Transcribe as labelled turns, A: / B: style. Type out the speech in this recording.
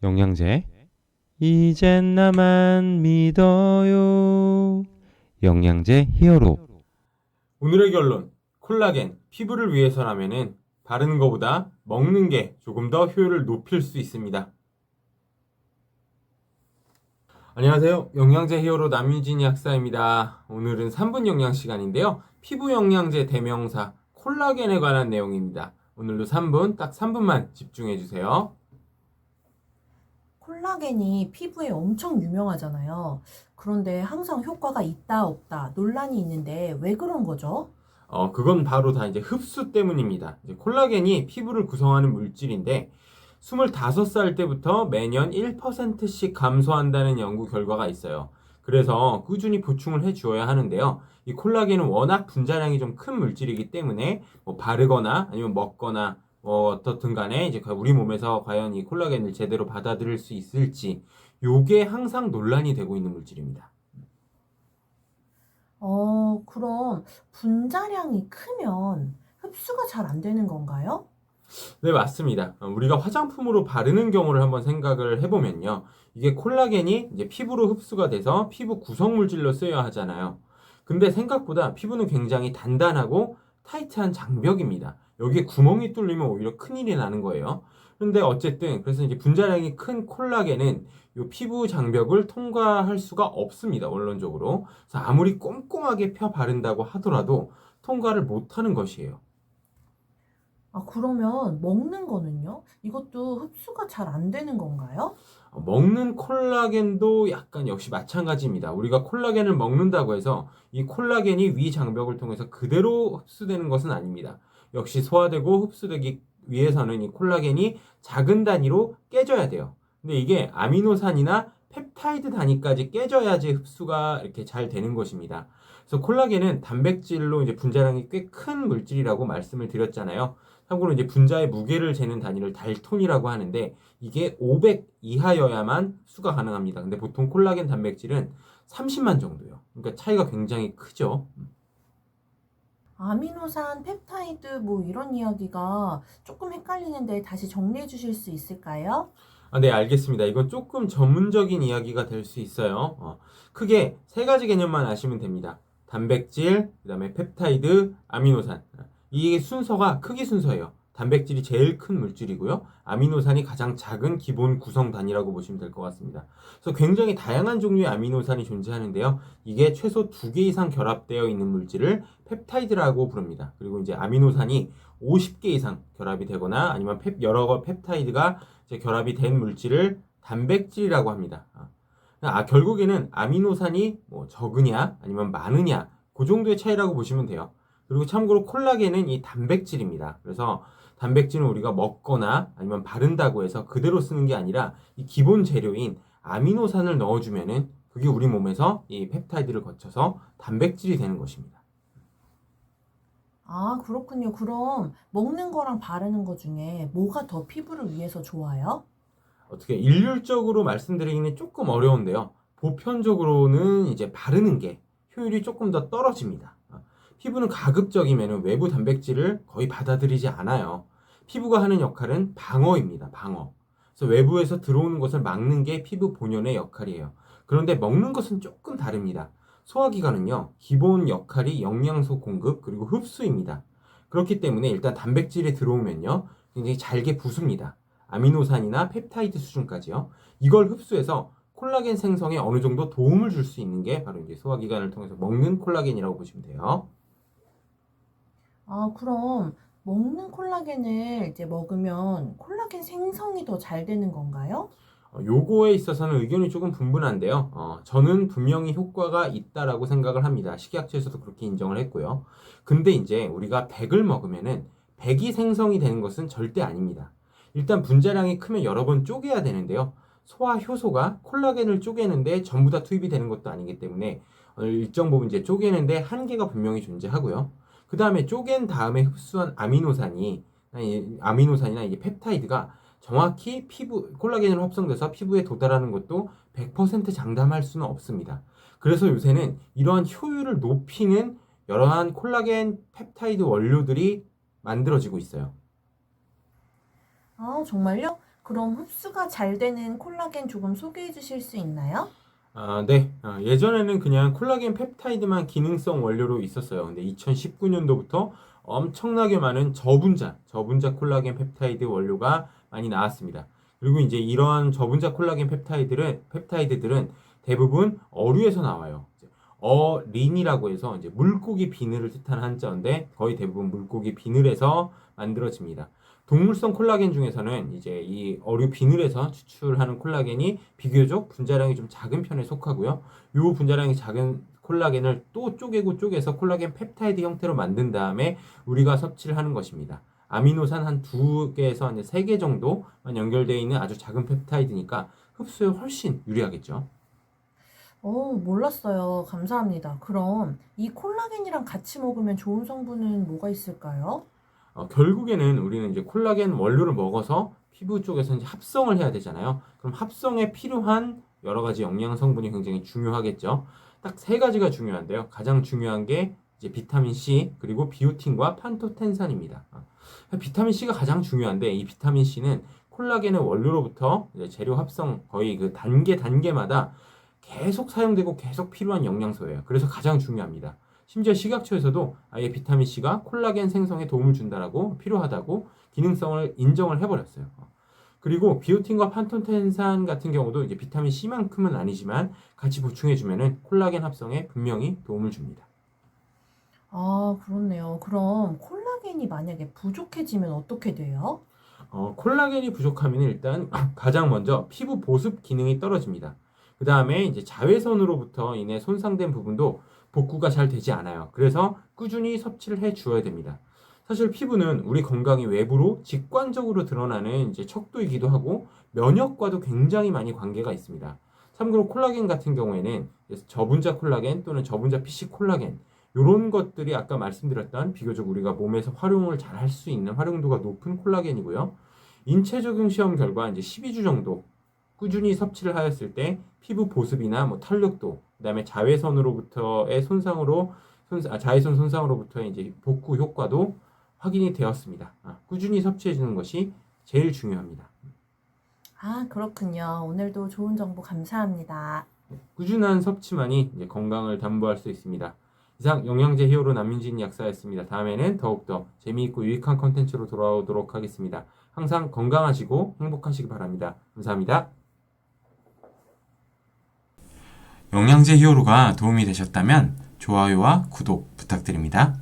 A: 영양제 이젠 나만 믿어요. 영양제 히어로.
B: 오늘의 결론, 콜라겐, 피부를 위해서라면은 바르는 것보다 먹는 게 조금 더 효율을 높일 수 있습니다. 안녕하세요. 영양제 히어로 남유진이 학사입니다. 오늘은 3분 영양 시간인데요. 피부 영양제 대명사 콜라겐에 관한 내용입니다. 오늘도 3분, 딱 3분만 집중해 주세요.
C: 콜라겐이 피부에 엄청 유명하잖아요. 그런데 항상 효과가 있다 없다 논란이 있는데 왜 그런 거죠?
B: 그건 바로 다 이제 흡수 때문입니다. 이제 콜라겐이 피부를 구성하는 물질인데 25살 때부터 매년 1%씩 감소한다는 연구 결과가 있어요. 그래서 꾸준히 보충을 해 주어야 하는데요. 이 콜라겐은 워낙 분자량이 좀 큰 물질이기 때문에 뭐 바르거나 아니면 먹거나 어떻든 간에 이제 우리 몸에서 과연 이 콜라겐을 제대로 받아들일 수 있을지 요게 항상 논란이 되고 있는 물질입니다.
C: 그럼 분자량이 크면 흡수가 잘 안 되는 건가요?
B: 네, 맞습니다. 우리가 화장품으로 바르는 경우를 한번 생각을 해보면요. 이게 콜라겐이 이제 피부로 흡수가 돼서 피부 구성물질로 쓰여야 하잖아요. 근데 생각보다 피부는 굉장히 단단하고 타이트한 장벽입니다. 여기에 구멍이 뚫리면 오히려 큰일이 나는 거예요. 근데 어쨌든 그래서 이제 분자량이 큰 콜라겐은 이 피부 장벽을 통과할 수가 없습니다. 원론적으로. 그래서 아무리 꼼꼼하게 펴 바른다고 하더라도 통과를 못하는 것이에요.
C: 그러면 먹는 거는요? 이것도 흡수가 잘 안 되는 건가요?
B: 먹는 콜라겐도 약간 역시 마찬가지입니다. 우리가 콜라겐을 먹는다고 해서 이 콜라겐이 위 장벽을 통해서 그대로 흡수되는 것은 아닙니다. 역시 소화되고 흡수되기 위해서는 이 콜라겐이 작은 단위로 깨져야 돼요. 근데 이게 아미노산이나 펩타이드 단위까지 깨져야지 흡수가 이렇게 잘 되는 것입니다. 그래서 콜라겐은 단백질로 이제 분자량이 꽤 큰 물질이라고 말씀을 드렸잖아요. 참고로 이제 분자의 무게를 재는 단위를 달톤이라고 하는데 이게 500 이하여야만 흡수가 가능합니다. 근데 보통 콜라겐 단백질은 30만 정도요. 그러니까 차이가 굉장히 크죠.
C: 아미노산, 펩타이드 뭐 이런 이야기가 조금 헷갈리는데 다시 정리해 주실 수 있을까요?
B: 네, 알겠습니다. 이건 조금 전문적인 이야기가 될 수 있어요. 크게 세 가지 개념만 아시면 됩니다. 단백질, 그다음에 펩타이드, 아미노산. 이 순서가 크기 순서예요. 단백질이 제일 큰 물질이고요. 아미노산이 가장 작은 기본 구성 단위라고 보시면 될 것 같습니다. 그래서 굉장히 다양한 종류의 아미노산이 존재하는데요. 이게 최소 2개 이상 결합되어 있는 물질을 펩타이드라고 부릅니다. 그리고 이제 아미노산이 50개 이상 결합이 되거나 아니면 여러 펩타이드가 이제 결합이 된 물질을 단백질이라고 합니다. 결국에는 아미노산이 뭐 적으냐 아니면 많으냐 그 정도의 차이라고 보시면 돼요. 그리고 참고로 콜라겐은 이 단백질입니다. 그래서 단백질은 우리가 먹거나 아니면 바른다고 해서 그대로 쓰는 게 아니라 이 기본 재료인 아미노산을 넣어주면은 그게 우리 몸에서 이 펩타이드를 거쳐서 단백질이 되는 것입니다.
C: 그렇군요. 그럼 먹는 거랑 바르는 거 중에 뭐가 더 피부를 위해서 좋아요?
B: 어떻게 일률적으로 말씀드리기는 조금 어려운데요. 보편적으로는 이제 바르는 게 효율이 조금 더 떨어집니다. 피부는 가급적이면 외부 단백질을 거의 받아들이지 않아요. 피부가 하는 역할은 방어입니다. 방어. 그래서 외부에서 들어오는 것을 막는 게 피부 본연의 역할이에요. 그런데 먹는 것은 조금 다릅니다. 소화기관은요, 기본 역할이 영양소 공급 그리고 흡수입니다. 그렇기 때문에 일단 단백질이 들어오면요, 굉장히 잘게 부숩니다. 아미노산이나 펩타이드 수준까지요. 이걸 흡수해서 콜라겐 생성에 어느 정도 도움을 줄 수 있는 게 바로 이제 소화기관을 통해서 먹는 콜라겐이라고 보시면 돼요.
C: 그럼 먹는 콜라겐을 이제 먹으면 콜라겐 생성이 더 잘 되는 건가요?
B: 요거에 있어서는 의견이 조금 분분한데요. 저는 분명히 효과가 있다라고 생각을 합니다. 식약처에서도 그렇게 인정을 했고요. 근데 이제 우리가 100을 먹으면은 100이 생성이 되는 것은 절대 아닙니다. 일단 분자량이 크면 여러 번 쪼개야 되는데요. 소화 효소가 콜라겐을 쪼개는데 전부 다 투입이 되는 것도 아니기 때문에 일정 부분 이제 쪼개는데 한계가 분명히 존재하고요. 그 다음에 쪼갠 다음에 흡수한 아미노산이나 이게 펩타이드가 정확히 콜라겐으로 합성돼서 피부에 도달하는 것도 100% 장담할 수는 없습니다. 그래서 요새는 이러한 효율을 높이는 여러한 콜라겐 펩타이드 원료들이 만들어지고 있어요.
C: 정말요? 그럼 흡수가 잘 되는 콜라겐 조금 소개해 주실 수 있나요?
B: 네. 예전에는 그냥 콜라겐 펩타이드만 기능성 원료로 있었어요. 근데 2019년도부터 엄청나게 많은 저분자 콜라겐 펩타이드 원료가 많이 나왔습니다. 그리고 이제 이러한 저분자 콜라겐 펩타이드들은 대부분 어류에서 나와요. 어린이라고 해서 이제 물고기 비늘을 뜻하는 한자인데 거의 대부분 물고기 비늘에서 만들어집니다. 동물성 콜라겐 중에서는 이제 이 어류 비늘에서 추출하는 콜라겐이 비교적 분자량이 좀 작은 편에 속하고요. 이 분자량이 작은 콜라겐을 또 쪼개서 콜라겐 펩타이드 형태로 만든 다음에 우리가 섭취를 하는 것입니다. 아미노산 한 2개에서 한 3개 정도만 연결되어 있는 아주 작은 펩타이드니까 흡수에 훨씬 유리하겠죠.
C: 몰랐어요. 감사합니다. 그럼 이 콜라겐이랑 같이 먹으면 좋은 성분은 뭐가 있을까요?
B: 결국에는 우리는 이제 콜라겐 원료를 먹어서 피부 쪽에서 이제 합성을 해야 되잖아요. 그럼 합성에 필요한 여러 가지 영양 성분이 굉장히 중요하겠죠. 딱 3가지가 중요한데요. 가장 중요한 게 이제 비타민 C 그리고 비오틴과 판토텐산입니다. 비타민 C가 가장 중요한데 이 비타민 C는 콜라겐의 원료로부터 이제 재료 합성 거의 그 단계마다 계속 사용되고 계속 필요한 영양소예요. 그래서 가장 중요합니다. 심지어 식약처에서도 아예 비타민 C가 콜라겐 생성에 도움을 준다라고 필요하다고 기능성을 인정을 해버렸어요. 그리고 비오틴과 판토텐산 같은 경우도 이제 비타민 C만큼은 아니지만 같이 보충해주면은 콜라겐 합성에 분명히 도움을 줍니다.
C: 아, 그렇네요. 그럼 콜라겐이 만약에 부족해지면 어떻게 돼요?
B: 콜라겐이 부족하면 일단 가장 먼저 피부 보습 기능이 떨어집니다. 그 다음에 이제 자외선으로부터 인해 손상된 부분도 복구가 잘 되지 않아요. 그래서 꾸준히 섭취를 해 주어야 됩니다. 사실 피부는 우리 건강이 외부로 직관적으로 드러나는 이제 척도이기도 하고 면역과도 굉장히 많이 관계가 있습니다. 참고로 콜라겐 같은 경우에는 저분자 콜라겐 또는 저분자 PC 콜라겐 이런 것들이 아까 말씀드렸던 비교적 우리가 몸에서 활용을 잘 할 수 있는 활용도가 높은 콜라겐이고요. 인체 적용 시험 결과 이제 12주 정도 꾸준히 섭취를 하였을 때 피부 보습이나 뭐 탄력도, 그다음에 자외선 손상으로부터의 이제 복구 효과도 확인이 되었습니다. 꾸준히 섭취해 주는 것이 제일 중요합니다.
C: 아, 그렇군요. 오늘도 좋은 정보 감사합니다.
B: 꾸준한 섭취만이 이제 건강을 담보할 수 있습니다. 이상 영양제 히어로 남윤진 약사였습니다. 다음에는 더욱더 재미있고 유익한 컨텐츠로 돌아오도록 하겠습니다. 항상 건강하시고 행복하시기 바랍니다. 감사합니다. 영양제 히어로가 도움이 되셨다면 좋아요와 구독 부탁드립니다.